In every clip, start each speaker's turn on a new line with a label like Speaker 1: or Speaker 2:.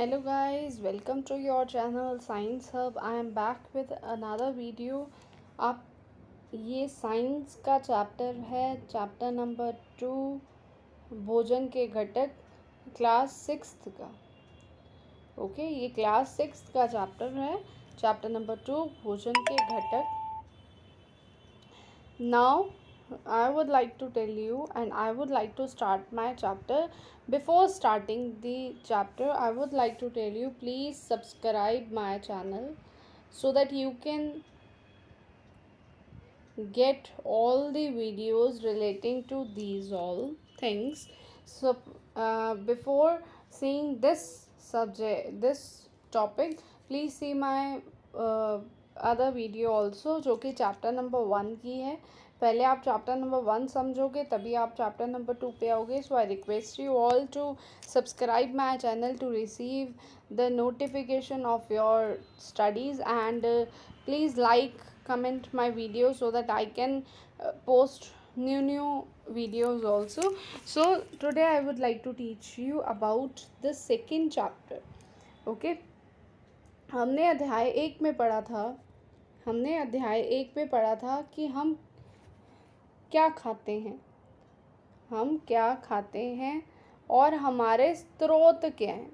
Speaker 1: Hello guys, welcome to your channel Science Hub. I am back with another video. आप ये science का chapter है, chapter number 2, भोजन के घटक, क्लास 6th का। ओके, ये क्लास 6th का चैप्टर है, चैप्टर नंबर 2, भोजन के घटक। Now I would like to tell you and I would like to start my chapter. Before starting the chapter, I would like to tell you, please subscribe my channel so that you can get all the videos relating to these all things. So before seeing this subject, this topic, please see my other video also, जो कि chapter number 1 की है। पहले आप chapter number 1 समझोगे, तभी आप chapter number 2 पे आओगे। So I request you all to subscribe my channel to receive the notification of your studies and please like comment my video so that I can post new videos also. So today I would like to teach you about the second chapter. Okay, हमने अध्याय 1 में पढ़ा था कि हम क्या खाते हैं और हमारे स्रोत क्या हैं।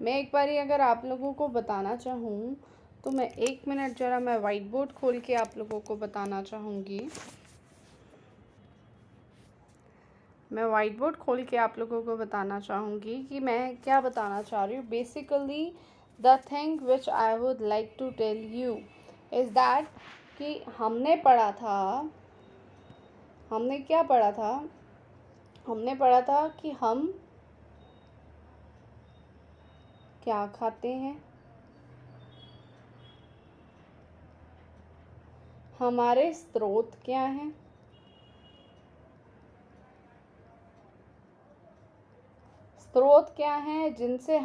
Speaker 1: मैं एक बार अगर आप लोगों को बताना चाहूँ तो मैं 1 मिनट ज़रा मैं वाइट बोर्ड खोल के आप लोगों को बताना चाहूँगी। कि मैं क्या बताना चाह रही हूँ। Basically the thing which I would like to tell you is that कि हमने पढ़ा था कि हम क्या खाते हैं, हमारे स्रोत क्या हैं, जिनसे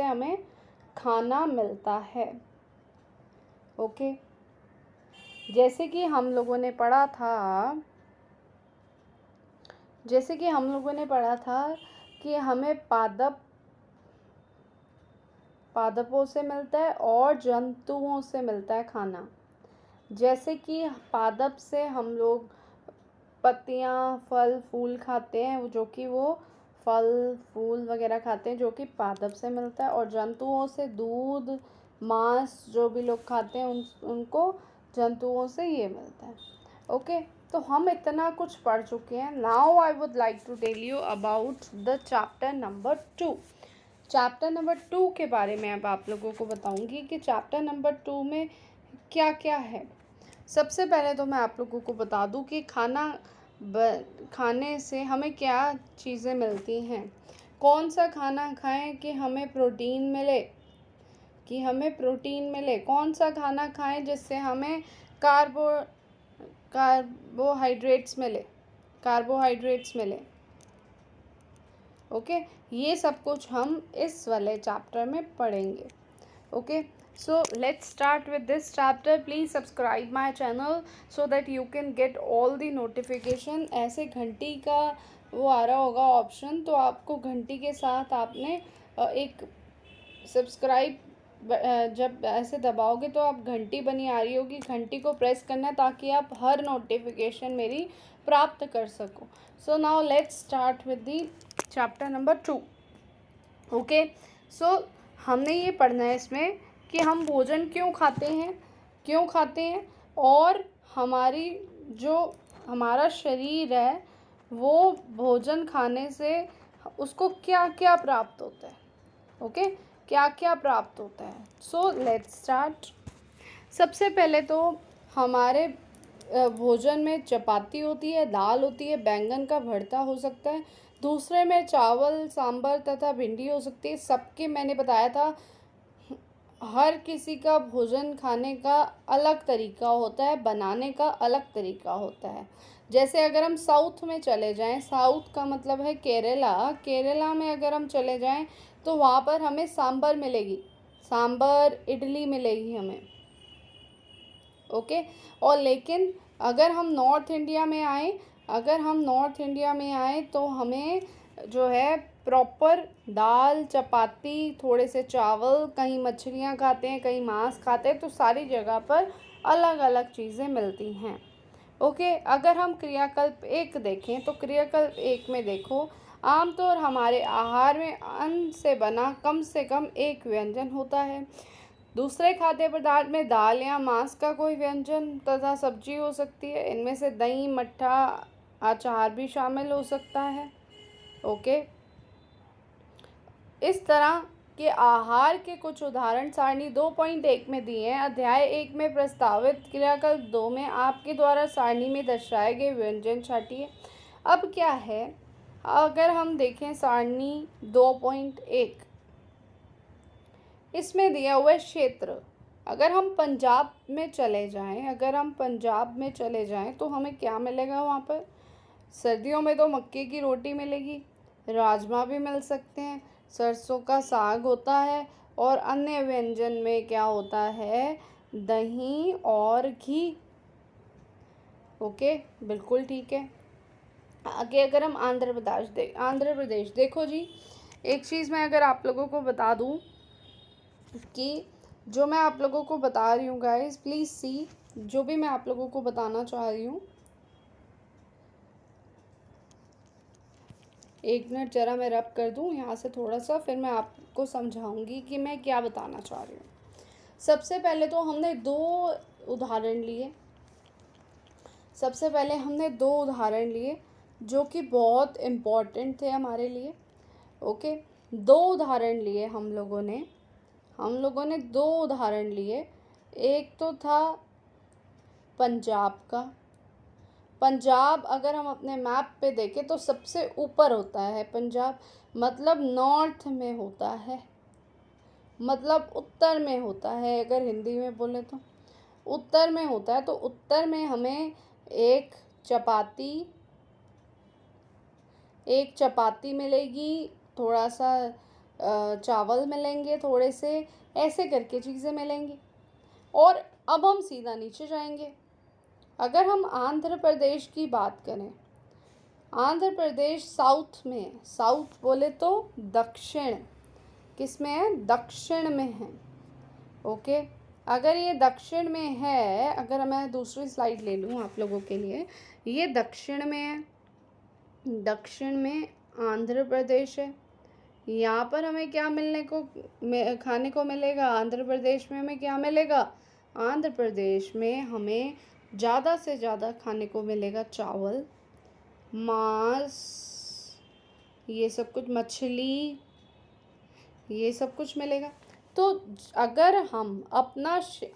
Speaker 1: हमें खाना मिलता है। ओके, जैसे कि हम लोगों ने पढ़ा था कि हमें पादपों से मिलता है और जंतुओं से मिलता है खाना। जैसे कि पादप से हम लोग पत्तियाँ, फल फूल खाते हैं, जो कि वो फल फूल वगैरह खाते हैं, जो कि पादप से मिलता है। और जंतुओं से दूध, मांस जो भी लोग खाते हैं उनको जंतुओं से ये मिलता है। ओके, तो हम इतना कुछ पढ़ चुके हैं। Now I would like to tell you about the chapter number 2। Chapter number 2 के बारे में अब आप लोगों को बताऊंगी कि चैप्टर नंबर 2 में क्या क्या है। सबसे पहले तो मैं आप लोगों को बता दूं कि खाने से हमें क्या चीज़ें मिलती हैं। कौन सा खाना खाएं कि हमें प्रोटीन मिले, कौन सा खाना खाएं जिससे हमें कार्बोहाइड्रेट्स मिले। ओके, ये सब कुछ हम इस वाले चैप्टर में पढ़ेंगे। Okay, so let's start with this chapter. Please subscribe my channel so that you can get all the notification. ऐसे घंटी का वो आ रहा होगा ऑप्शन, तो आपको घंटी के साथ आपने एक सब्सक्राइब जब ऐसे दबाओगे तो आप घंटी बनी आ रही होगी, घंटी को प्रेस करना है ताकि आप हर नोटिफिकेशन मेरी प्राप्त कर सको। So now let's start with the chapter number 2। Okay, so हमने ये पढ़ना है इसमें कि हम भोजन क्यों खाते हैं और हमारा शरीर है वो भोजन खाने से उसको क्या क्या प्राप्त होता है। ओके, क्या क्या प्राप्त होता है। So let's start. सबसे पहले तो हमारे भोजन में चपाती होती है, दाल होती है, बैंगन का भरता हो सकता है, दूसरे में चावल, सांभर तथा भिंडी हो सकती है। सबके मैंने बताया था हर किसी का भोजन खाने का अलग तरीका होता है, बनाने का अलग तरीका होता है। जैसे अगर हम साउथ में चले जाएं, साउथ का मतलब है केरला में अगर हम चले जाएं तो वहाँ पर हमें सांभर मिलेगी, सांभर इडली मिलेगी हमें। ओके, और लेकिन अगर हम नॉर्थ इंडिया में आए तो हमें जो है प्रॉपर दाल, चपाती, थोड़े से चावल, कहीं मछलियाँ खाते हैं, कहीं मांस खाते हैं, तो सारी जगह पर अलग अलग चीज़ें मिलती हैं। ओके, अगर हम क्रियाकल्प एक देखें तो क्रियाकल्प एक में देखो, आमतौर हमारे आहार में अन्न से बना कम से कम एक व्यंजन होता है। दूसरे खाद्य पदार्थ में दाल या मांस का कोई व्यंजन तथा सब्जी हो सकती है। इनमें से दही, मट्ठा, अचार भी शामिल हो सकता है। ओके, इस तरह के आहार के कुछ उदाहरण सारणी 2.1 में दिए हैं। अध्याय 1 में प्रस्तावित क्रियाकल्प 2 में आपके द्वारा सारणी में दर्शाए गए व्यंजन छाटिए। अब क्या है, अगर हम देखें सारणी 2.1, इसमें दिया हुआ है क्षेत्र। अगर हम पंजाब में चले जाएं तो हमें क्या मिलेगा वहाँ पर? सर्दियों में तो मक्के की रोटी मिलेगी, राजमा भी मिल सकते हैं, सरसों का साग होता है, और अन्य व्यंजन में क्या होता है? दही और घी। ओके, बिल्कुल ठीक है। आगे अगर हम आंध्र प्रदेश देखो जी, एक चीज़ मैं अगर आप लोगों को बता दूं कि जो मैं आप लोगों को बता रही हूँ गाइस, प्लीज़ सी, जो भी मैं आप लोगों को बताना चाह रही हूँ, एक मिनट ज़रा मैं रब कर दूँ यहाँ से थोड़ा सा, फिर मैं आपको समझाऊंगी कि मैं क्या बताना चाह रही हूँ। सबसे पहले हमने दो उदाहरण लिए जो कि बहुत इम्पोर्टेंट थे हमारे लिए। ओके, दो उदाहरण लिए हम लोगों ने दो उदाहरण लिए। एक तो था पंजाब का। पंजाब अगर हम अपने मैप पे देखें तो सबसे ऊपर होता है पंजाब, मतलब नॉर्थ में होता है, मतलब उत्तर में होता है। अगर हिंदी में बोले तो उत्तर में होता है। तो उत्तर में हमें एक चपाती मिलेगी, थोड़ा सा चावल मिलेंगे, थोड़े से ऐसे करके चीज़ें मिलेंगी। और अब हम सीधा नीचे जाएंगे। अगर हम आंध्र प्रदेश की बात करें, आंध्र प्रदेश साउथ में, साउथ बोले तो दक्षिण, किस में है? दक्षिण में है। ओके, अगर ये दक्षिण में है, अगर मैं दूसरी स्लाइड ले लूँ आप लोगों के लिए, ये दक्षिण में है, दक्षिण में आंध्र प्रदेश है। यहाँ पर हमें क्या खाने को मिलेगा? आंध्र प्रदेश में हमें क्या मिलेगा? आंध्र प्रदेश में हमें ज़्यादा से ज़्यादा खाने को मिलेगा चावल, मांस, ये सब कुछ, मछली, ये सब कुछ मिलेगा। तो अगर हम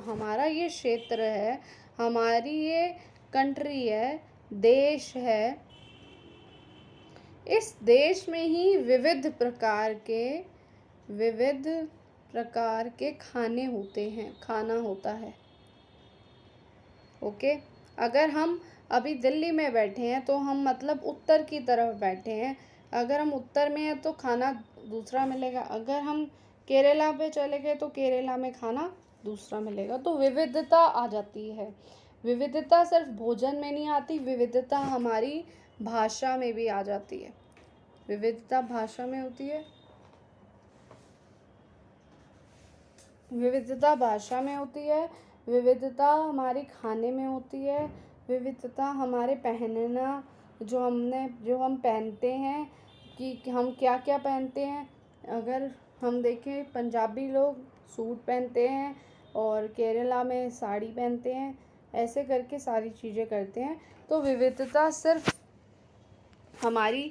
Speaker 1: हमारा ये क्षेत्र है, हमारी ये कंट्री है, देश है, इस देश में ही विविध प्रकार के खाना होता है। ओके, अगर हम अभी दिल्ली में बैठे हैं तो हम मतलब उत्तर की तरफ बैठे हैं। अगर हम उत्तर में हैं तो खाना दूसरा मिलेगा। अगर हम केरला पे चले गए तो केरला में खाना दूसरा मिलेगा। तो विविधता आ जाती है। विविधता सिर्फ भोजन में नहीं आती, विविधता हमारी भाषा में भी आ जाती है। विविधता भाषा में होती है, विविधता भाषा में होती है, विविधता हमारे खाने में होती है, विविधता हमारे पहनना, जो हम पहनते हैं, कि हम क्या क्या पहनते हैं। अगर हम देखें, पंजाबी लोग सूट पहनते हैं और केरला में साड़ी पहनते हैं, ऐसे करके सारी चीज़ें करते हैं। तो विविधता सिर्फ हमारी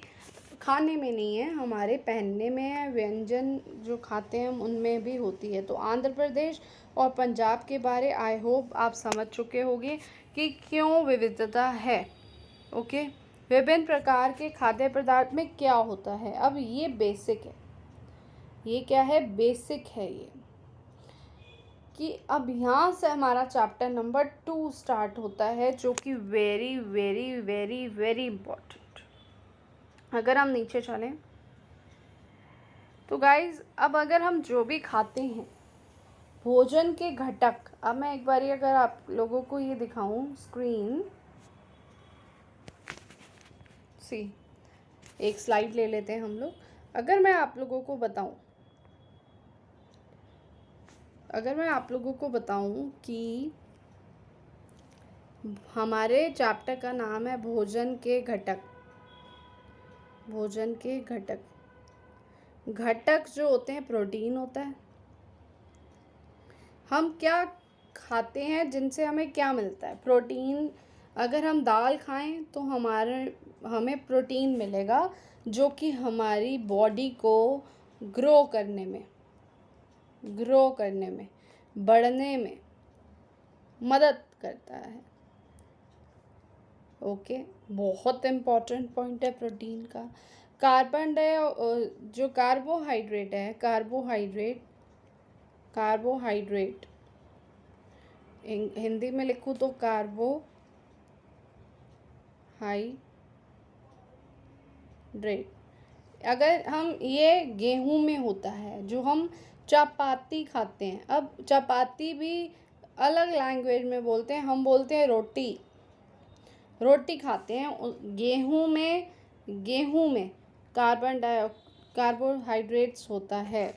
Speaker 1: खाने में नहीं है, हमारे पहनने में है, व्यंजन जो खाते हैं उनमें भी होती है। तो आंध्र प्रदेश और पंजाब के बारे आई होप आप समझ चुके होंगे कि क्यों विविधता है। ओके, विभिन्न प्रकार के खाद्य पदार्थ में क्या होता है। अब ये बेसिक है, ये क्या है? बेसिक है ये, कि अब यहाँ से हमारा चैप्टर नंबर 2 स्टार्ट होता है, जो कि very very very very important. अगर हम नीचे चलें तो गाइज, अब अगर हम जो भी खाते हैं, भोजन के घटक, अब मैं एक बारी अगर आप लोगों को ये दिखाऊं स्क्रीन, एक स्लाइड ले लेते हैं हम लोग। अगर मैं आप लोगों को बताऊं कि हमारे चैप्टर का नाम है भोजन के घटक। भोजन के घटक, घटक जो होते हैं प्रोटीन होता है। हम क्या खाते हैं जिनसे हमें क्या मिलता है? प्रोटीन। अगर हम दाल खाएं तो हमें प्रोटीन मिलेगा, जो कि हमारी बॉडी को ग्रो करने में बढ़ने में मदद करता है। ओके, बहुत इम्पॉर्टेंट पॉइंट है प्रोटीन का। जो कार्बोहाइड्रेट है, कार्बोहाइड्रेट हिंदी में लिखूँ तो कार्बोहाइड्रेट। अगर हम ये गेहूं में होता है, जो हम चपाती खाते हैं। अब चपाती भी अलग लैंग्वेज में बोलते हैं, हम बोलते हैं रोटी खाते हैं। गेहूं में कार्बोहाइड्रेट्स होता है।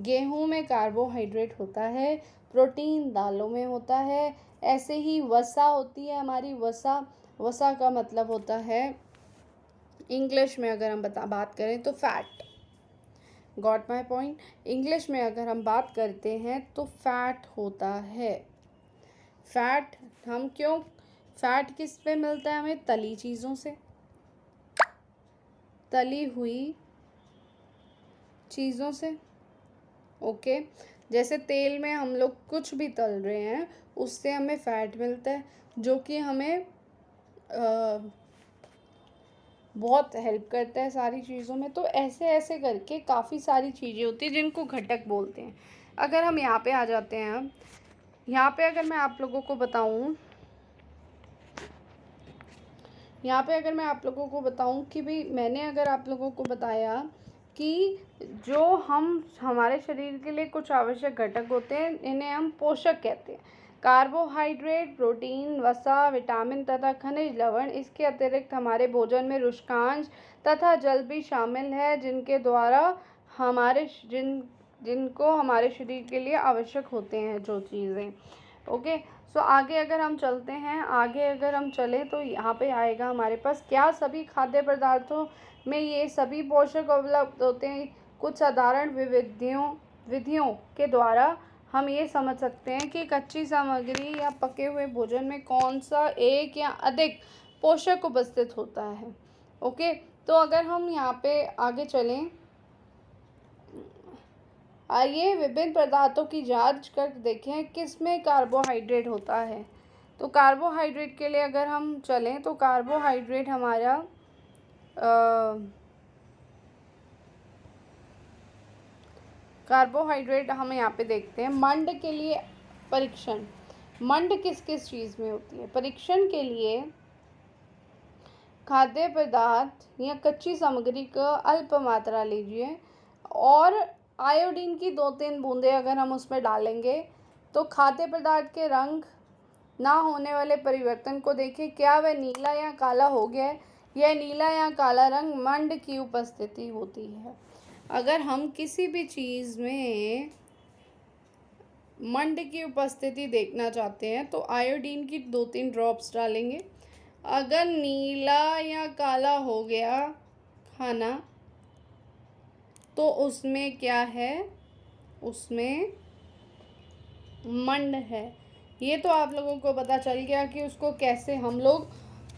Speaker 1: गेहूं में कार्बोहाइड्रेट होता है, प्रोटीन दालों में होता है। ऐसे ही वसा होती है हमारी। वसा का मतलब होता है, इंग्लिश में अगर हम बात करें तो fat. Got my point? English में अगर हम बात करते हैं तो फैट होता है। फैट किस पे मिलता है हमें? तली चीज़ों से, तली हुई चीज़ों से। ओके, जैसे तेल में हम लोग कुछ भी तल रहे हैं, उससे हमें फैट मिलता है, जो कि हमें बहुत हेल्प करता है सारी चीज़ों में। तो ऐसे ऐसे करके काफ़ी सारी चीज़ें होती हैं जिनको घटक बोलते हैं। अगर हम यहाँ पे आ जाते हैं, यहाँ पे अगर मैं आप लोगों को बताऊँ कि भाई, मैंने अगर आप लोगों को बताया कि जो हमारे शरीर के लिए कुछ आवश्यक घटक होते हैं, इन्हें हम पोषक कहते हैं। कार्बोहाइड्रेट, प्रोटीन, वसा, विटामिन तथा खनिज लवण। इसके अतिरिक्त हमारे भोजन में रुष्कांश तथा जल भी शामिल है, जिनको हमारे शरीर के लिए आवश्यक होते हैं जो चीज़ें। ओके, सो आगे अगर हम चलें तो यहाँ पे आएगा हमारे पास क्या सभी खाद्य पदार्थों में ये सभी पोषक उपलब्ध होते हैं। कुछ साधारण विधियों के द्वारा हम ये समझ सकते हैं कि कच्ची सामग्री या पके हुए भोजन में कौन सा एक या अधिक पोषक उपस्थित होता है। ओके, तो अगर हम यहाँ पे आगे चलें, आइए विभिन्न पदार्थों की जांच कर देखें किस में कार्बोहाइड्रेट होता है। तो कार्बोहाइड्रेट के लिए अगर हम चलें तो कार्बोहाइड्रेट हम यहाँ पे देखते हैं। मंड के लिए परीक्षण। मंड किस किस चीज़ में होती है? परीक्षण के लिए खाद्य पदार्थ या कच्ची सामग्री का अल्प मात्रा लीजिए और आयोडीन की 2-3 बूंदें अगर हम उसमें डालेंगे तो खाद्य पदार्थ के रंग ना होने वाले परिवर्तन को देखें। क्या वह नीला या काला हो गया है? यह नीला या काला रंग मंड की उपस्थिति होती है। अगर हम किसी भी चीज़ में मंड की उपस्थिति देखना चाहते हैं तो आयोडीन की 2-3 ड्रॉप्स डालेंगे। अगर नीला या काला हो गया खाना तो उसमें क्या है? उसमें मंड है। ये तो आप लोगों को पता चल गया कि उसको कैसे हम लोग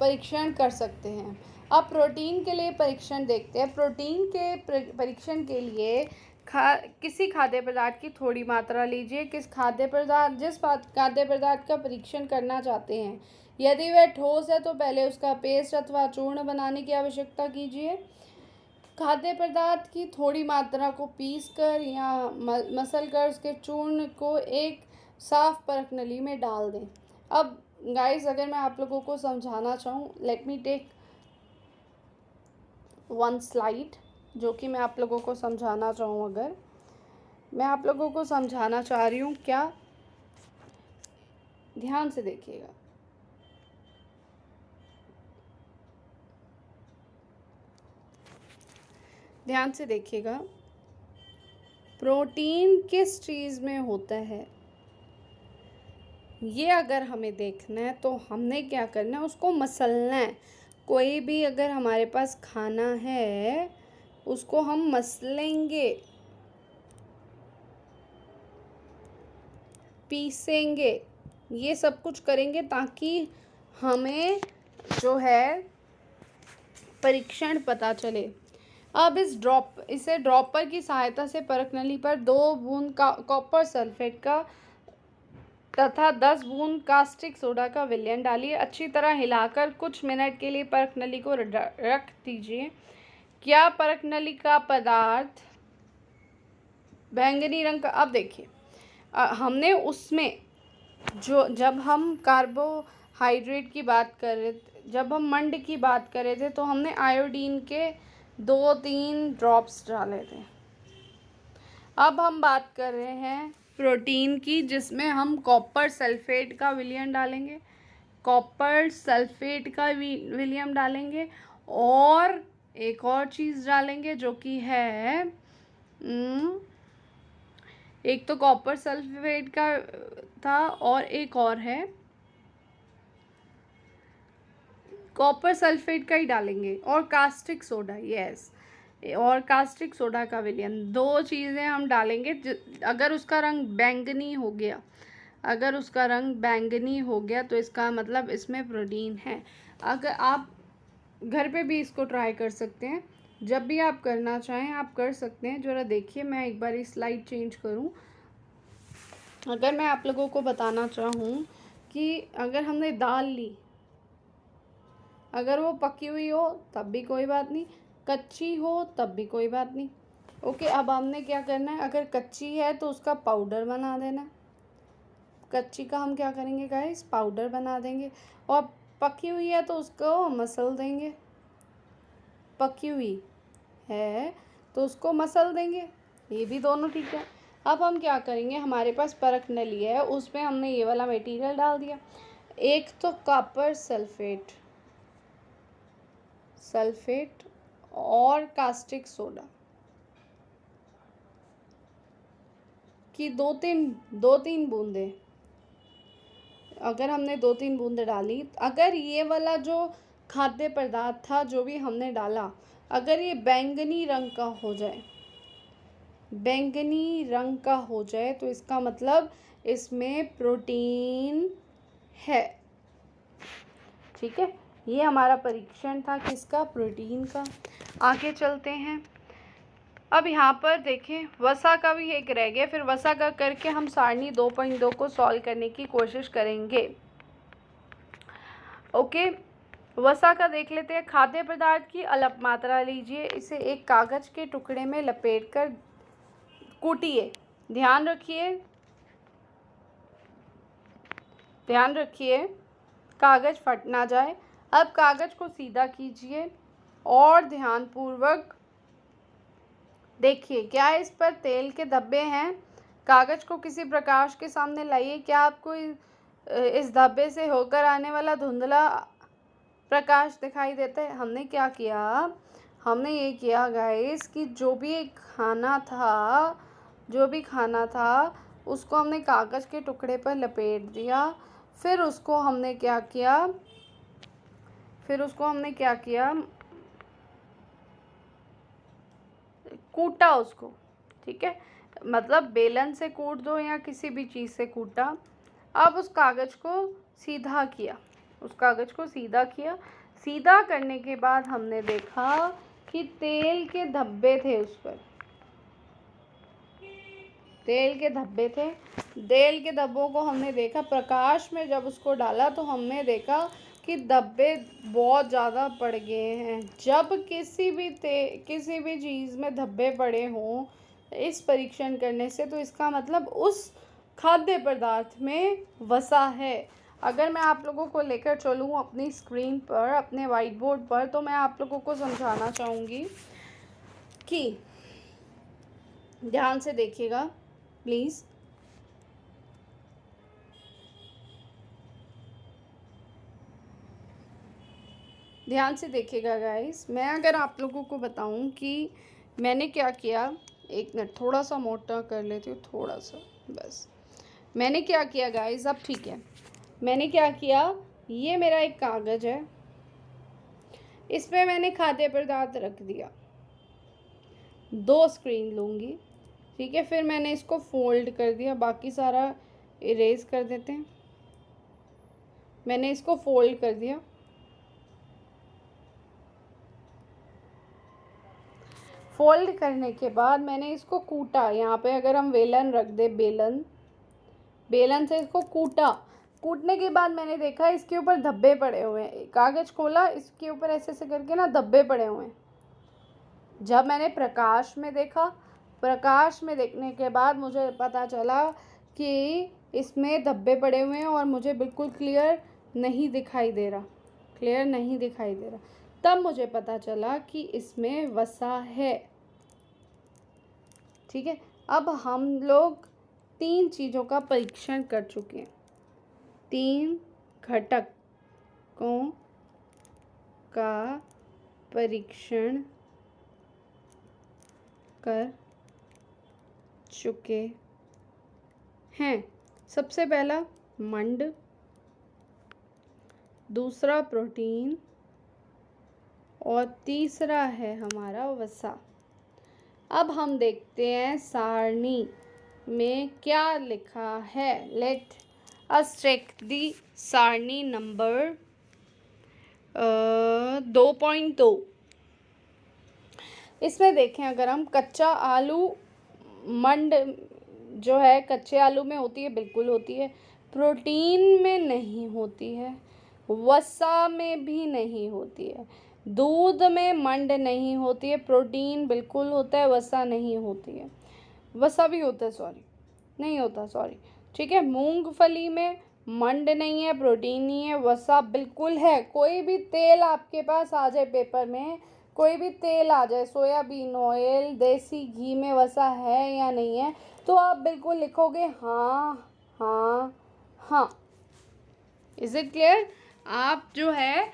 Speaker 1: परीक्षण कर सकते हैं। अब प्रोटीन के लिए परीक्षण देखते हैं। प्रोटीन के परीक्षण के लिए किसी खाद्य पदार्थ की थोड़ी मात्रा लीजिए। जिस खाद्य पदार्थ का परीक्षण करना चाहते हैं, यदि वह ठोस है तो पहले उसका पेस्ट अथवा चूर्ण बनाने की आवश्यकता कीजिए। खाद्य पदार्थ की थोड़ी मात्रा को पीसकर या मसल कर उसके चूर्ण को एक साफ परख नली में डाल दें। अब गाइस, अगर मैं आप लोगों को समझाना चाहूँ, let me take one slide, जो कि मैं आप लोगों को समझाना चाहूँ। अगर मैं आप लोगों को समझाना चाह रही हूँ, क्या ध्यान से देखिएगा। ध्यान से देखिएगा, प्रोटीन किस चीज़ में होता है ये अगर हमें देखना है तो हमने क्या करना है, उसको मसलना है। कोई भी अगर हमारे पास खाना है उसको हम मसलेंगे, पीसेंगे, ये सब कुछ करेंगे ताकि हमें जो है परीक्षण पता चले। अब इसे ड्रॉपर की सहायता से परख नली पर 2 बूंद कॉपर सल्फेट का तथा 10 बूंद कास्टिक सोडा का विलयन डालिए। अच्छी तरह हिलाकर कुछ मिनट के लिए परख नली को रख दीजिए। क्या परख नली का पदार्थ बैंगनी रंग का, अब देखिए हमने उसमें जब हम कार्बोहाइड्रेट की बात कर रहे थे, जब हम मंड की बात कर रहे थे तो हमने आयोडीन के 2-3 ड्रॉप्स डाले थे। अब हम बात कर रहे हैं प्रोटीन की, जिसमें हम कॉपर सल्फेट का विलयन डालेंगे, कॉपर सल्फेट का विलयन डालेंगे और एक और चीज़ डालेंगे जो कि है एक तो कॉपर सल्फेट का था और एक और है कॉपर सल्फेट का ही डालेंगे और कास्टिक सोडा, यस, और कास्टिक सोडा का विलयन, 2 चीज़ें हम डालेंगे। अगर उसका रंग बैंगनी हो गया, अगर उसका रंग बैंगनी हो गया तो इसका मतलब इसमें प्रोटीन है। अगर आप घर पे भी इसको ट्राई कर सकते हैं, जब भी आप करना चाहें आप कर सकते हैं। ज़रा देखिए, मैं एक बार स्लाइड चेंज करूं। अगर मैं आप लोगों को बताना चाहूँ कि अगर हमने दाल ली, अगर वो पकी हुई हो तब भी कोई बात नहीं, कच्ची हो तब भी कोई बात नहीं। ओके, अब हमने क्या करना है, अगर कच्ची है तो उसका पाउडर बना देना। कच्ची का हम क्या करेंगे गाइस, पाउडर बना देंगे। और पकी हुई है तो उसको मसल देंगे, पकी हुई है तो उसको मसल देंगे, ये भी दोनों ठीक है। अब हम क्या करेंगे, हमारे पास परख नली है, उसमें हमने ये वाला मटेरियल डाल दिया। एक तो कॉपर सल्फेट और कास्टिक सोडा की 2-3 बूंदे, अगर हमने 2-3 बूंदे डाली, अगर ये वाला जो खाद्य पदार्थ था जो भी हमने डाला, अगर ये बैंगनी रंग का हो जाए, बैंगनी रंग का हो जाए तो इसका मतलब इसमें प्रोटीन है। ठीक है, ये हमारा परीक्षण था किसका, प्रोटीन का। आगे चलते हैं। अब यहाँ पर देखें, वसा का भी एक रह गया, फिर वसा का करके हम सारणी 2.2 को सॉल्व करने की कोशिश करेंगे। ओके, वसा का देख लेते हैं। खाद्य पदार्थ की अलप मात्रा लीजिए, इसे एक कागज के टुकड़े में लपेटकर कूटिए। ध्यान रखिए कागज फट ना जाए। अब कागज को सीधा कीजिए और ध्यानपूर्वक देखिए, क्या इस पर तेल के धब्बे हैं। कागज को किसी प्रकाश के सामने लाइए। क्या आपको इस धब्बे से होकर आने वाला धुंधला प्रकाश दिखाई देता है। हमने क्या किया, हमने ये किया गाइस कि जो भी खाना था उसको हमने कागज़ के टुकड़े पर लपेट दिया। फिर उसको हमने क्या किया, कूटा उसको। ठीक है, मतलब बेलन से कूट दो या किसी भी चीज़ से कूटा। अब उस कागज़ को सीधा किया, सीधा करने के बाद हमने देखा कि तेल के धब्बे थे, उस पर तेल के धब्बों को हमने देखा। प्रकाश में जब उसको डाला तो हमने देखा कि धब्बे बहुत ज़्यादा पड़ गए हैं। जब किसी भी चीज़ में धब्बे पड़े हों इस परीक्षण करने से, तो इसका मतलब उस खाद्य पदार्थ में वसा है। अगर मैं आप लोगों को लेकर चलूँ अपनी स्क्रीन पर, अपने वाइट बोर्ड पर, तो मैं आप लोगों को समझाना चाहूँगी कि ध्यान से देखिएगा प्लीज़। ध्यान से देखिएगा गाइस। मैं अगर आप लोगों को बताऊं कि मैंने क्या किया, एक मिनट थोड़ा सा मोटा कर लेती हूँ, थोड़ा सा बस। मैंने क्या किया गाइस, अब ठीक है। मैंने क्या किया, ये मेरा एक कागज़ है, इस पर मैंने खाद्य पदार्थ रख दिया। 2 स्क्रीन लूँगी, ठीक है। फिर मैंने इसको फोल्ड कर दिया, बाकी सारा इरेज कर देते हैं। मैंने इसको फोल्ड कर दिया। फोल्ड करने के बाद मैंने इसको कूटा। यहाँ पे अगर हम बेलन रख दे, बेलन से इसको कूटा। कूटने के बाद मैंने देखा इसके ऊपर धब्बे पड़े हुए हैं। कागज़ खोला, इसके ऊपर ऐसे ऐसे करके ना धब्बे पड़े हुए हैं। जब मैंने प्रकाश में देखा, प्रकाश में देखने के बाद मुझे पता चला कि इसमें धब्बे पड़े हुए हैं और मुझे बिल्कुल क्लियर नहीं दिखाई दे रहा, क्लियर नहीं दिखाई दे रहा। तब मुझे पता चला कि इसमें वसा है, ठीक है। अब हम लोग 3 चीज़ों का परीक्षण कर चुके हैं, 3 घटकों का परीक्षण कर चुके हैं। सबसे पहला मंड, दूसरा प्रोटीन और तीसरा है हमारा वसा। अब हम देखते हैं सारणी में क्या लिखा है। लेट अस चेक दी सारणी नंबर 2.2। इसमें देखें, अगर हम कच्चा आलू, मंड जो है कच्चे आलू में होती है, बिल्कुल होती है। प्रोटीन में नहीं होती है, वसा में भी नहीं होती है। दूध में मंड नहीं होती है, प्रोटीन बिल्कुल होता है, वसा नहीं होती है। वसा भी होता है, सॉरी नहीं होता, सॉरी, ठीक है। मूंगफली में मंड नहीं है, प्रोटीन नहीं है, वसा बिल्कुल है। कोई भी तेल आपके पास आ जाए पेपर में, कोई भी तेल आ जाए, सोयाबीन ऑयल, देसी घी में वसा है या नहीं है, तो आप बिल्कुल लिखोगे हाँ हाँ हाँ। Is it clear? आप जो है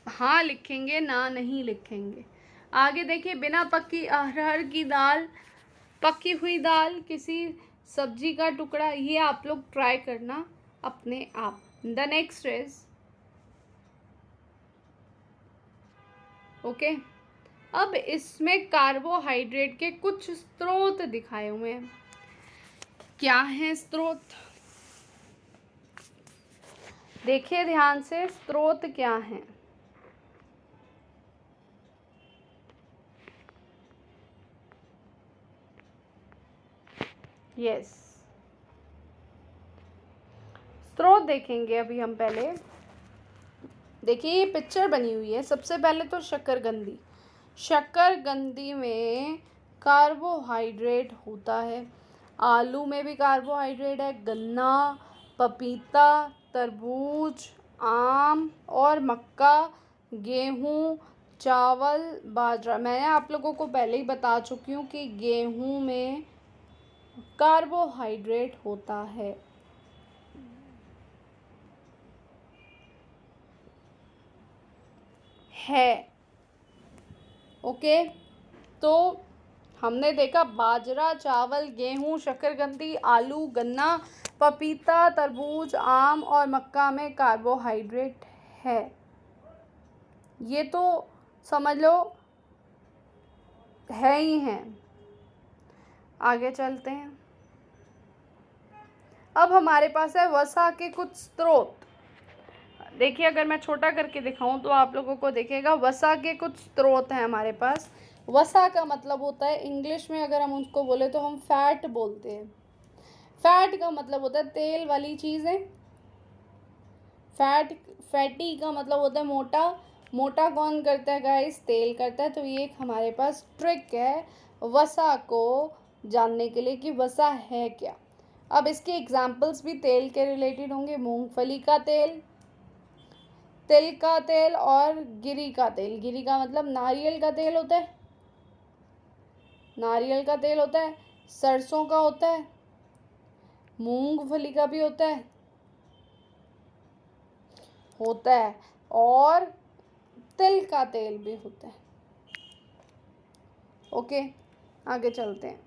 Speaker 1: हाँ लिखेंगे, ना नहीं लिखेंगे। आगे देखिए, बिना पकी अरहर की दाल, पकी हुई दाल, किसी सब्जी का टुकड़ा, ये आप लोग ट्राई करना अपने आप। The next is okay. अब इसमें कार्बोहाइड्रेट के कुछ स्रोत दिखाए हुए हैं। क्या है स्रोत? देखिए ध्यान से, स्रोत क्या है। यस, स्रोत देखेंगे अभी हम। पहले देखिए, ये पिक्चर बनी हुई है। सबसे पहले तो शकरकंदी, शकरकंदी में कार्बोहाइड्रेट होता है। आलू में भी कार्बोहाइड्रेट है, गन्ना, पपीता, तरबूज, आम और मक्का, गेहूँ, चावल, बाजरा। मैंने आप लोगों को पहले ही बता चुकी हूँ कि गेहूँ में कार्बोहाइड्रेट होता है। ओके, तो हमने देखा बाजरा, चावल, गेहूँ, शकरकंदी, आलू, गन्ना, पपीता, तरबूज, आम और मक्का में कार्बोहाइड्रेट है। ये तो समझ लो है ही है। आगे चलते हैं। अब हमारे पास है वसा के कुछ स्रोत। देखिए, अगर मैं छोटा करके दिखाऊं तो आप लोगों को दिखेगा। वसा के कुछ स्रोत हैं हमारे पास। वसा का मतलब होता है, इंग्लिश में अगर हम उसको बोले तो हम फैट बोलते हैं। फैट का मतलब होता है तेल वाली चीज़ें। फैटी का मतलब होता है मोटा। मोटा कौन करता है गाइस? तेल करता है। तो ये एक हमारे पास ट्रिक है वसा को जानने के लिए कि वसा है क्या। अब इसके एग्जाम्पल्स भी तेल के रिलेटेड होंगे। मूंगफली का तेल, तिल का तेल और गिरी का तेल। गिरी का मतलब नारियल का तेल होता है, नारियल का तेल होता है। सरसों का होता है, मूंगफली का भी होता है और तिल का तेल भी होता है। ओके, आगे चलते हैं।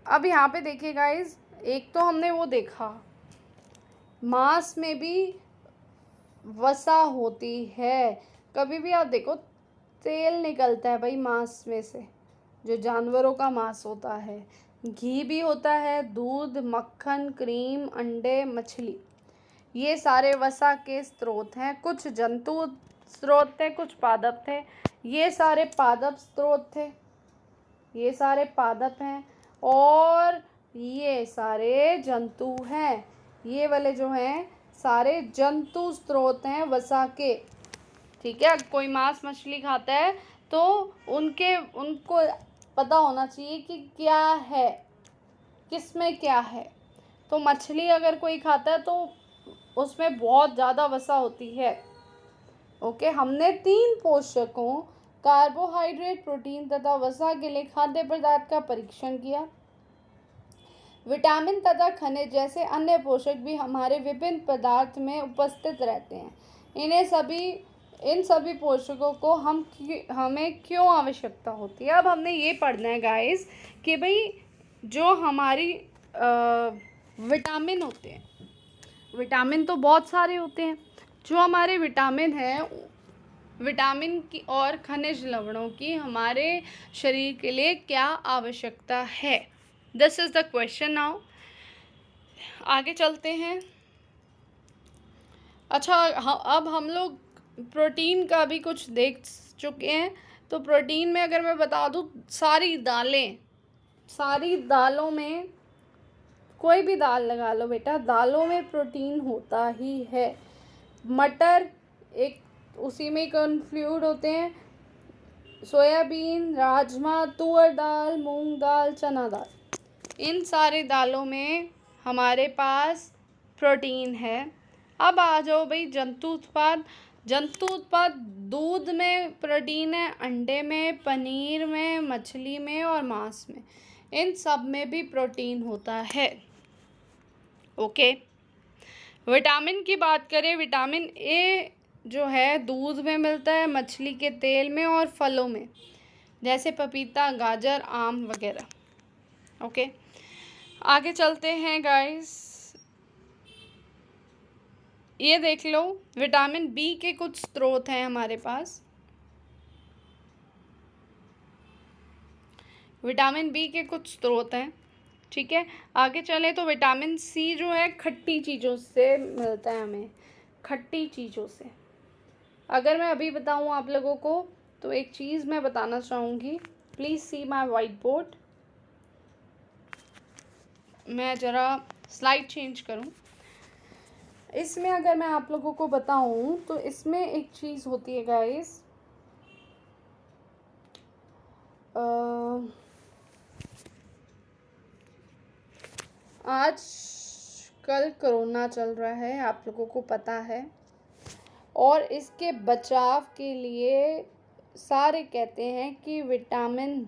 Speaker 1: अब यहाँ पे देखिए गाइस, एक तो हमने वो देखा मांस में भी वसा होती है। कभी भी आप देखो तेल निकलता है भाई मांस में से, जो जानवरों का मांस होता है। घी भी होता है, दूध, मक्खन, क्रीम, अंडे, मछली, ये सारे वसा के स्रोत हैं। कुछ जंतु स्रोत थे, कुछ पादप थे। ये सारे पादप स्रोत थे, ये सारे पादप हैं, और ये सारे जंतु हैं। ये वाले जो हैं सारे जंतु स्रोत हैं वसा के। ठीक है, कोई मांस मछली खाता है तो उनको पता होना चाहिए कि क्या है, किस में क्या है। तो मछली अगर कोई खाता है तो उसमें बहुत ज़्यादा वसा होती है। ओके, हमने 3 पोषकों कार्बोहाइड्रेट, प्रोटीन तथा वसा के लिए खाद्य पदार्थ का परीक्षण किया। विटामिन तथा खनिज जैसे अन्य पोषक भी हमारे विभिन्न पदार्थ में उपस्थित रहते हैं। इन सभी पोषकों को हमें क्यों आवश्यकता होती है। अब हमने ये पढ़ना है गाइस कि भाई जो हमारी विटामिन होते हैं, विटामिन तो बहुत सारे होते हैं। जो हमारे विटामिन हैं, विटामिन की और खनिज लवणों की हमारे शरीर के लिए क्या आवश्यकता है। This is the question now. आगे चलते हैं। अच्छा, अब हम लोग प्रोटीन का भी कुछ देख चुके हैं। तो प्रोटीन में अगर मैं बता दूँ, सारी दालों में कोई भी दाल लगा लो बेटा, दालों में प्रोटीन होता ही है। मटर एक उसी में कंक्लूड होते हैं। सोयाबीन, राजमा, तुअर दाल, मूंग दाल, चना दाल, इन सारे दालों में हमारे पास प्रोटीन है। अब आ जाओ भाई जंतु उत्पाद। दूध में प्रोटीन है, अंडे में, पनीर में, मछली में और मांस में, इन सब में भी प्रोटीन होता है। ओके, विटामिन की बात करें, विटामिन ए जो है दूध में मिलता है, मछली के तेल में और फलों में, जैसे पपीता, गाजर, आम वगैरह। ओके, आगे चलते हैं गाइस। ये देख लो, विटामिन बी के कुछ स्रोत हैं हमारे पास। विटामिन बी के कुछ स्रोत हैं, ठीक है। आगे चलें तो विटामिन सी जो है खट्टी चीज़ों से मिलता है हमें, खट्टी चीज़ों से। अगर मैं अभी बताऊं आप लोगों को तो एक चीज़ मैं बताना चाहूँगी। Please see my white board. मैं ज़रा स्लाइड चेंज करूं। इसमें अगर मैं आप लोगों को बताऊं तो इसमें एक चीज़ होती है गाइस, आज कल कोरोना चल रहा है, आप लोगों को पता है, और इसके बचाव के लिए सारे कहते हैं कि विटामिन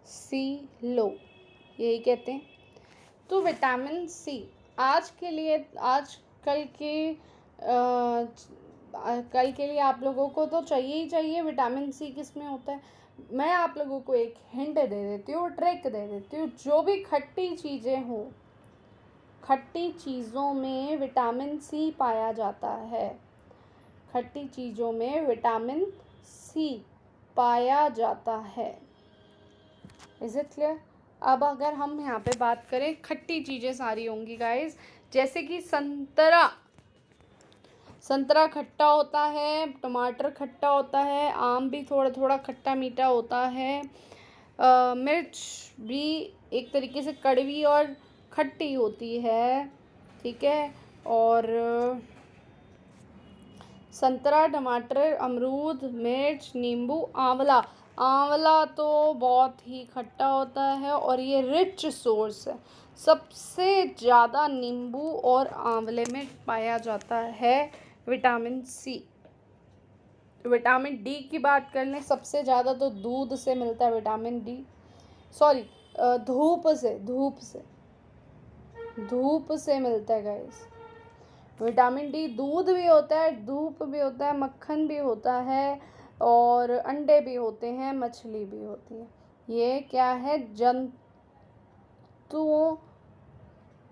Speaker 1: सी लो, यही कहते हैं। तो विटामिन सी कल के लिए आप लोगों को तो चाहिए ही चाहिए। विटामिन सी किस में होता है, मैं आप लोगों को एक हिंट दे देती हूँ, ट्रिक दे देती हूँ। जो भी खट्टी चीज़ें हों, खट्टी चीज़ों में विटामिन सी पाया जाता है, खट्टी चीज़ों में विटामिन सी पाया जाता है। Is it clear. अब अगर हम यहाँ पे बात करें, खट्टी चीज़ें सारी होंगी गाइस, जैसे कि संतरा खट्टा होता है, टमाटर खट्टा होता है, आम भी थोड़ा थोड़ा खट्टा मीठा होता है, मिर्च भी एक तरीके से कड़वी और खट्टी होती है, ठीक है। और संतरा, टमाटर, अमरूद, मिर्च, नींबू, आंवला तो बहुत ही खट्टा होता है और ये रिच सोर्स है। सबसे ज़्यादा नींबू और आंवले में पाया जाता है विटामिन सी। विटामिन डी की बात कर लें, सबसे ज़्यादा तो दूध से मिलता है विटामिन डी, सॉरी धूप से मिलता है गाइस। विटामिन डी दूध भी होता है, धूप भी होता है, मक्खन भी होता है, और अंडे भी होते हैं, मछली भी होती है। ये क्या है? जंतुओं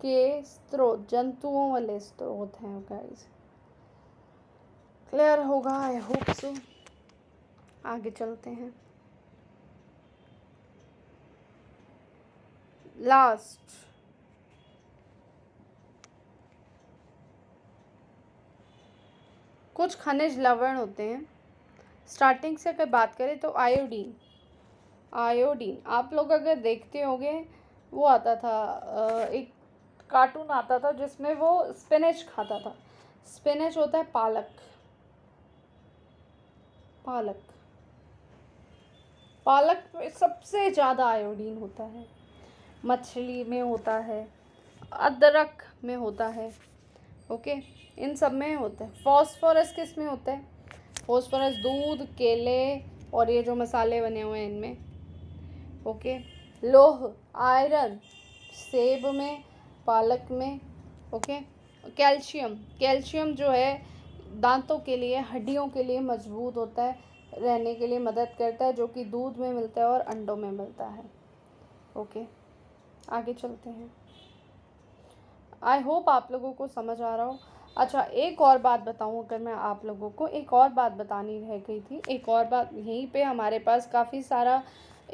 Speaker 1: के स्रोत, जंतुओं वाले स्रोत हैं गाइस। क्लियर होगा, आई होप सो। आगे चलते हैं। लास्ट, कुछ खनिज लवण होते हैं। स्टार्टिंग से अगर बात करें तो आयोडीन, आयोडीन आप लोग अगर देखते होंगे, वो आता था एक कार्टून आता था जिसमें वो स्पिनच खाता था। स्पिनच होता है पालक, पालक, पालक में सबसे ज़्यादा आयोडीन होता है। मछली में होता है, अदरक में होता है, ओके, इन सब में होता है। फॉस्फोरस किस में होता है? फॉस्फोरस दूध, केले और ये जो मसाले बने हुए हैं इनमें, ओके। लोह, आयरन सेब में, पालक में, ओके। कैल्शियम, कैल्शियम जो है दांतों के लिए, हड्डियों के लिए मजबूत होता है, रहने के लिए मदद करता है, जो कि दूध में मिलता है और अंडों में मिलता है, ओके। आगे चलते हैं। आई होप आप लोगों को समझ आ रहा हो। अच्छा, एक और बात बताऊं, अगर मैं आप लोगों को एक और बात बतानी रह गई थी, एक और बात, यहीं पे हमारे पास काफ़ी सारा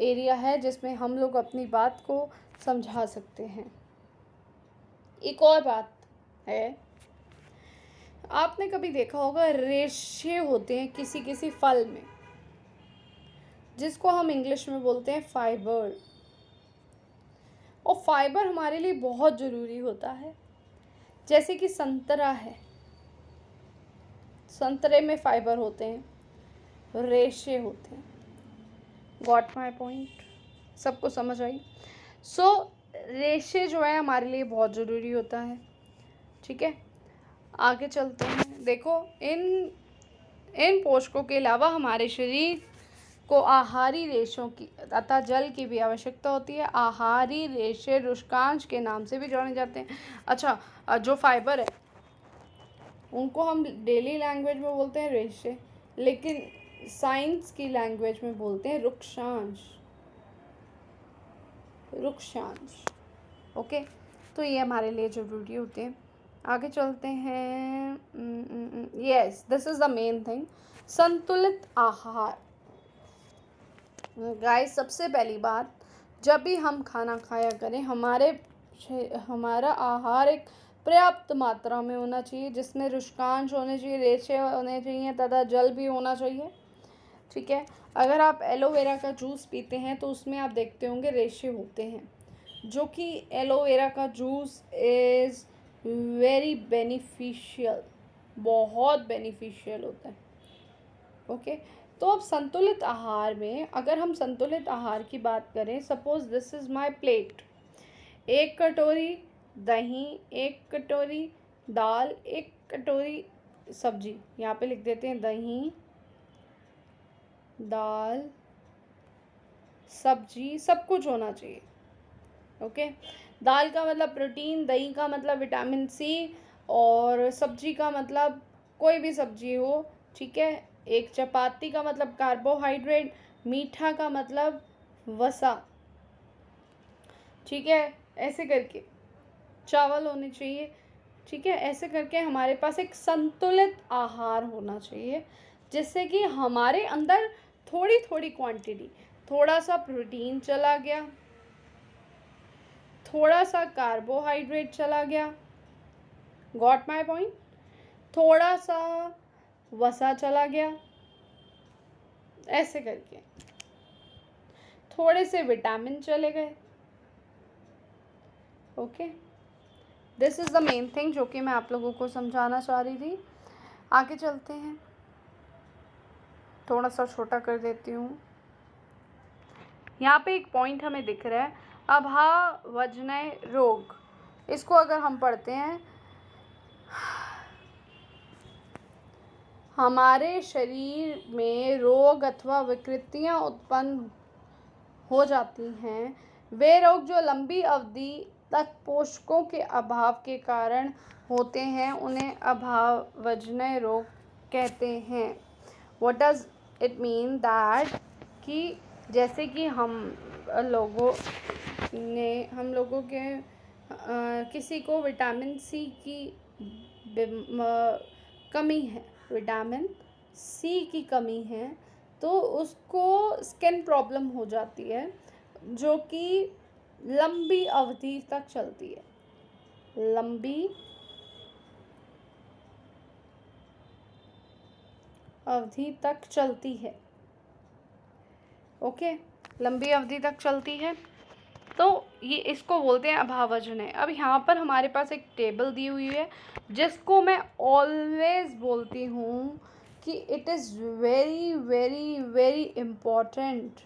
Speaker 1: एरिया है जिसमें हम लोग अपनी बात को समझा सकते हैं। एक और बात है, आपने कभी देखा होगा रेशे होते हैं किसी किसी फल में, जिसको हम इंग्लिश में बोलते हैं फाइबर। और फाइबर हमारे लिए बहुत ज़रूरी होता है। जैसे कि संतरा है, संतरे में फाइबर होते हैं, रेशे होते हैं। Got my point? सबको समझ आई? सो रेशे जो है हमारे लिए बहुत ज़रूरी होता है, ठीक है। आगे चलते हैं। देखो, इन पोषकों के अलावा हमारे शरीर को आहारी रेशों की तथा जल की भी आवश्यकता होती है। आहारी रेशे रुष्कांश के नाम से भी जाने जाते हैं। अच्छा, जो फाइबर है उनको हम डेली लैंग्वेज में बोलते हैं रेशे, लेकिन साइंस की लैंग्वेज में बोलते हैं रुक्षांश, रुक्षांश, ओके। तो ये हमारे लिए ज़रूरी होते हैं। आगे चलते हैं। Yes, this is the main thing, संतुलित आहार। गाइस, सबसे पहली बात, जब भी हम खाना खाया करें, हमारा आहार एक पर्याप्त मात्रा में होना चाहिए, जिसमें रुष्कांश होने चाहिए, रेशे होने चाहिए तथा जल भी होना चाहिए, ठीक है। अगर आप एलोवेरा का जूस पीते हैं तो उसमें आप देखते होंगे रेशे होते हैं, जो कि एलोवेरा का जूस इज़ वेरी बेनिफिशियल, बहुत बेनिफिशियल होता है, ओके। तो अब संतुलित आहार में, अगर हम संतुलित आहार की बात करें, suppose this is my plate, 1 कटोरी दही, 1 कटोरी दाल, 1 कटोरी सब्जी, यहाँ पे लिख देते हैं दही, दाल, सब्जी, सब कुछ होना चाहिए, ओके। दाल का मतलब प्रोटीन, दही का मतलब विटामिन सी, और सब्जी का मतलब कोई भी सब्जी हो, ठीक है। एक चपाती का मतलब कार्बोहाइड्रेट, मीठा का मतलब वसा, ठीक है। ऐसे करके चावल होने चाहिए, ठीक है। ऐसे करके हमारे पास एक संतुलित आहार होना चाहिए, जिससे कि हमारे अंदर थोड़ी थोड़ी क्वांटिटी, थोड़ा सा प्रोटीन चला गया, थोड़ा सा कार्बोहाइड्रेट चला गया, गॉट माई पॉइंट, थोड़ा सा वसा चला गया, ऐसे करके थोड़े से विटामिन चले गए, okay. This is the main thing जो कि मैं आप लोगों को समझाना चाह रही थी। आगे चलते हैं, थोड़ा सा छोटा कर देती हूँ। यहाँ पे एक पॉइंट हमें दिख रहा है, अभावजन्य रोग। इसको अगर हम पढ़ते हैं, हमारे शरीर में रोग अथवा विकृतियाँ उत्पन्न हो जाती हैं, वे रोग जो लंबी अवधि तक पोषकों के अभाव के कारण होते हैं उन्हें अभावजन्य रोग कहते हैं। What does it mean that कि जैसे कि हम लोगों के किसी को विटामिन सी की कमी है, विटामिन सी की कमी है, तो उसको स्किन प्रॉब्लम हो जाती है जो कि लंबी अवधि तक चलती है, लंबी अवधि तक चलती है। ओके, लंबी अवधि तक चलती है, तो ये इसको बोलते हैं अभावजन्य। अब यहाँ पर हमारे पास एक टेबल दी हुई है जिसको मैं ऑलवेज बोलती हूँ कि it is very very very important,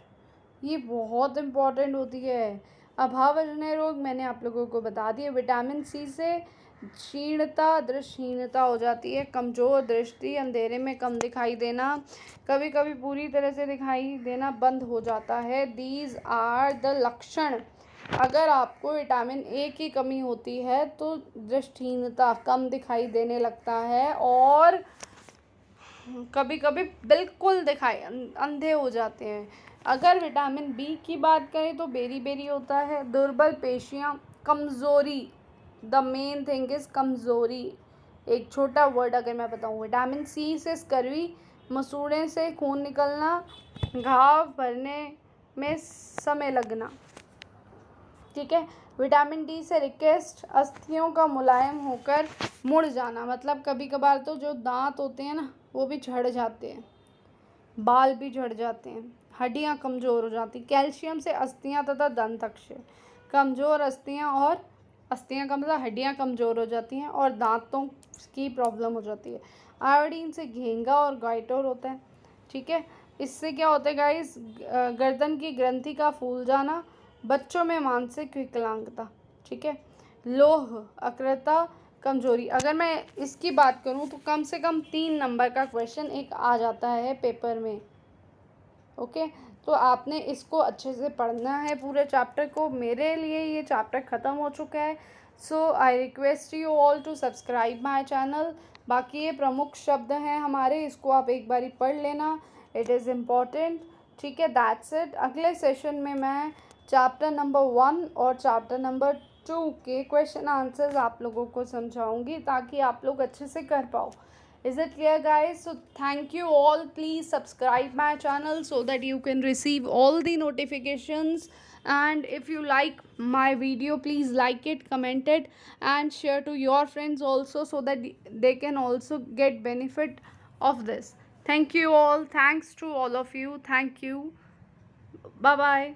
Speaker 1: ये बहुत इम्पॉर्टेंट होती है। अभावजन्य रोग मैंने आप लोगों को बता दिया। विटामिन सी से क्षीणता, दृष्टिहीनता हो जाती है, कमज़ोर दृष्टि, अंधेरे में कम दिखाई देना, कभी कभी पूरी तरह से दिखाई देना बंद हो जाता है। दीज आर द लक्षण। अगर आपको विटामिन ए की कमी होती है तो दृष्टिहीनता, कम दिखाई देने लगता है, और कभी कभी बिल्कुल दिखाई अंधे हो जाते हैं। अगर विटामिन बी की बात करें तो बेरी बेरी होता है, दुर्बल पेशियाँ, कमज़ोरी, द मेन थिंग इज़ कमज़ोरी। एक छोटा वर्ड अगर मैं बताऊँ, विटामिन सी से स्कर्वी, मसूड़े से खून निकलना, घाव भरने में समय लगना। ठीक है। विटामिन डी से रिकेस्ट, अस्थियों का मुलायम होकर मुड़ जाना, मतलब कभी कभार तो जो दांत होते हैं ना वो भी झड़ जाते हैं, बाल भी झड़ जाते हैं, हड्डियां कमज़ोर हो जाती। कैल्शियम से अस्थियां तथा दंतक्षय, कमज़ोर अस्थियां, और अस्थियां का मतलब हड्डियां कमज़ोर हो जाती हैं और दांतों की प्रॉब्लम हो जाती है। आयोडीन से घेंगा और गाइटोर होता है। ठीक है। इससे क्या होता है गाइस, गर्दन की ग्रंथि का फूल जाना, बच्चों में मानसिक विकलांगता। ठीक है। लोह अकृता, कमजोरी। अगर मैं इसकी बात करूं तो कम से कम 3 नंबर का क्वेश्चन एक आ जाता है पेपर में। ओके, तो आपने इसको अच्छे से पढ़ना है पूरे चैप्टर को। मेरे लिए ये चैप्टर ख़त्म हो चुका है, so I request you all to subscribe my channel. बाकी ये प्रमुख शब्द हैं हमारे, इसको आप एक बारी पढ़ लेना, इट इज़ इम्पॉर्टेंट। ठीक है, दैट्स इट। अगले सेशन में मैं चैप्टर नंबर 1 और चैप्टर नंबर 2 के क्वेश्चन आंसर्स आप लोगों को समझाऊंगी ताकि आप लोग अच्छे से कर पाओ। Is it clear, guys? So thank you all. Please subscribe my channel so that you can receive all the notifications. And if you like my video, please like it, comment it, and share to your friends also so that they can also get benefit of this. Thank you all. Thanks to all of you. Thank you. Bye bye.